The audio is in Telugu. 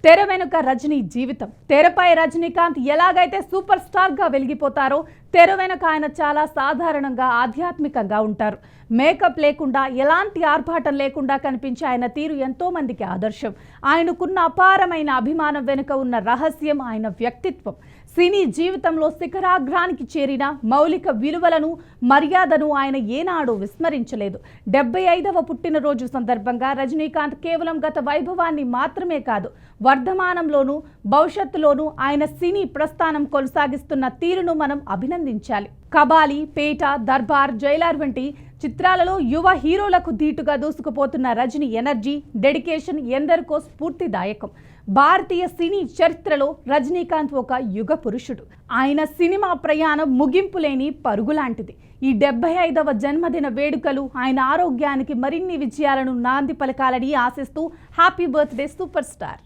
తెర వెనుక రజనీ జీవితం. తెరపై రజనీకాంత్ ఎలాగైతే సూపర్ స్టార్ గా వెలిగిపోతారో తెర వెనుక ఆయన చాలా సాధారణంగా ఆధ్యాత్మికంగా ఉంటారు. మేకప్ లేకుండా ఎలాంటి ఆర్భాటం లేకుండా కనిపించే ఆయన తీరు ఎంతో మందికి ఆదర్శం. ఆయనకున్న అపారమైన అభిమానం వెనుక ఉన్న రహస్యం ఆయన వ్యక్తిత్వం. సినీ జీవితంలో శిఖరాగ్రానికి చేరిన మౌలిక విలువలను మర్యాదను ఆయన ఏనాడూ విస్మరించలేదు. 75వ పుట్టినరోజు సందర్భంగా రజనీకాంత్ కేవలం గత వైభవాన్ని మాత్రమే కాదు, వర్ధమానంలోనూ భవిష్యత్తులోనూ ఆయన సినీ ప్రస్థానం కొనసాగిస్తున్న తీరును మనం అభినందించాలి. కబాలి, పేట, దర్బార్, జైలార్ వంటి చిత్రాలలో యువ హీరోలకు ధీటుగా దూసుకుపోతున్న రజనీ ఎనర్జీ, డెడికేషన్ ఎందరికో స్ఫూర్తిదాయకం. భారతీయ సినీ చరిత్రలో రజనీకాంత్ ఒక యుగ పురుషుడు. ఆయన సినిమా ప్రయాణం ముగింపు లేని పరుగులాంటిది. ఈ 75వ జన్మదిన వేడుకలు ఆయన ఆరోగ్యానికి మరిన్ని విజయాలను నాంది పలకాలని ఆశిస్తూ హ్యాపీ బర్త్డే సూపర్ స్టార్.